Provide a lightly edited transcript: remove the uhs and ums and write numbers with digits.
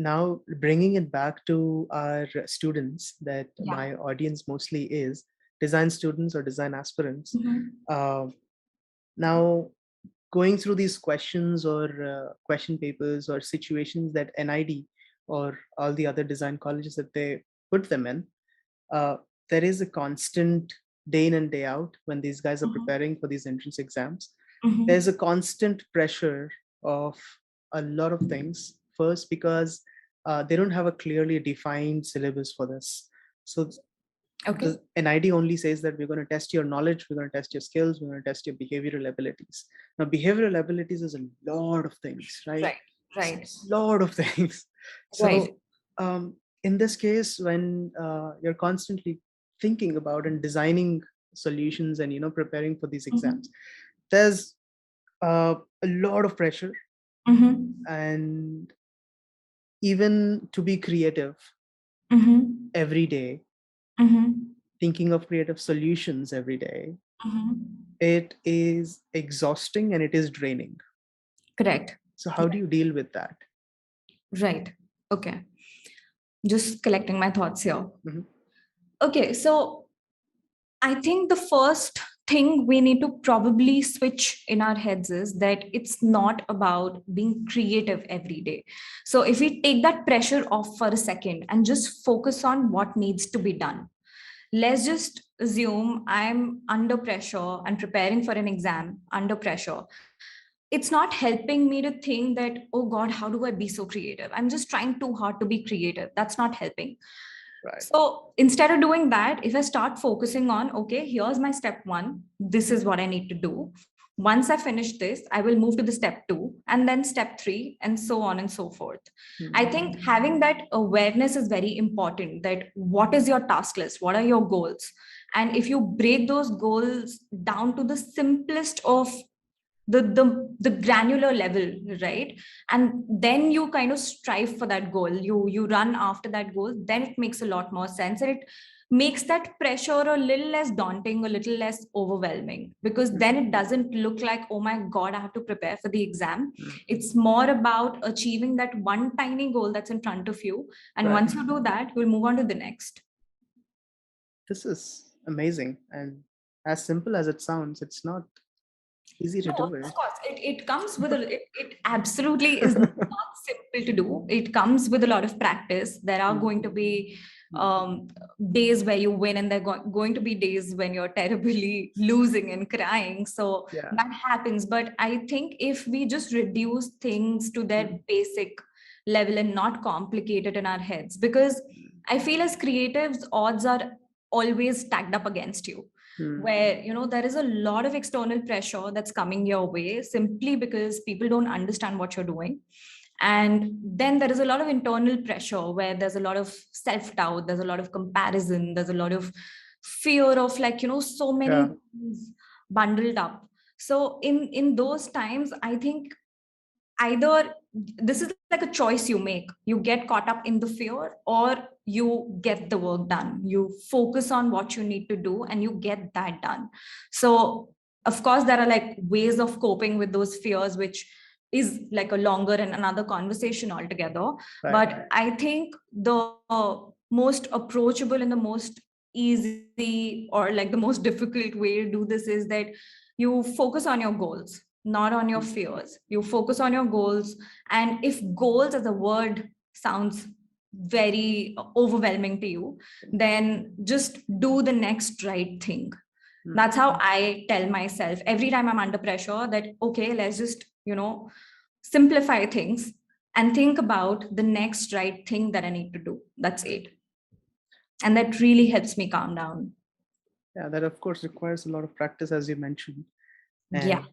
now bringing it back to our students, that Yeah. my audience mostly is design students or design aspirants. Now, going through these questions or question papers or situations that NID or all the other design colleges that they put them in, there is a constant day in and day out when these guys are preparing for these entrance exams. There's a constant pressure of a lot of things. First, because they don't have a clearly defined syllabus for this. So the NID only says that we're going to test your knowledge, we're going to test your skills, we're going to test your behavioral abilities. Now, behavioral abilities is a lot of things, right? Right. Lot of things. So in this case, when you're constantly thinking about and designing solutions and preparing for these exams, there's a lot of pressure, and even to be creative every day, thinking of creative solutions every day, it is exhausting and it is draining. Correct. So how do you deal with that? Right. Okay. Just collecting my thoughts here. Okay. So I think the first thing we need to probably switch in our heads is that it's not about being creative every day. So if we take that pressure off for a second and just focus on what needs to be done, let's just assume I'm under pressure and preparing for an exam under pressure. It's not helping me to think that, oh God, how do I be so creative? I'm just trying too hard to be creative. That's not helping. Right. So instead of doing that, if I start focusing on, okay, here's my step one, this is what I need to do. Once I finish this, I will move to the step two and then step three and so on and so forth. I think having that awareness is very important, that what is your task list? What are your goals? And if you break those goals down to the simplest of the granular level, right, and then you kind of strive for that goal, you run after that goal, then it makes a lot more sense, and it makes that pressure a little less daunting, a little less overwhelming, because then it doesn't look like, oh my God, I have to prepare for the exam. It's more about achieving that one tiny goal that's in front of you, and once you do that, you'll move on to the next. This is amazing, and as simple as it sounds, it's not easy to do it. Of course, it comes with it absolutely is not simple to do. It comes with a lot of practice. There are going to be days where you win, and there are going to be days when you're terribly losing and crying. So that happens. But I think if we just reduce things to their basic level and not complicate it in our heads, because I feel as creatives, odds are always stacked up against you. Where there is a lot of external pressure that's coming your way simply because people don't understand what you're doing, and then there is a lot of internal pressure where there's a lot of self-doubt, there's a lot of comparison, there's a lot of fear of so many things bundled up. So in those times, I think either this is like a choice you make. You get caught up in the fear, or you get the work done. You focus on what you need to do and you get that done. So of course there are like ways of coping with those fears, which is like a longer and another conversation altogether. But I think the most approachable and the most easy, or like the most difficult way to do this, is that you focus on your goals, not on your fears. You focus on your goals. And if goals as a word sounds very overwhelming to you, then just do the next right thing. That's how I tell myself every time I'm under pressure, that, okay, let's just, simplify things and think about the next right thing that I need to do. That's it. And that really helps me calm down. Yeah, that of course requires a lot of practice, as you mentioned. And Yeah.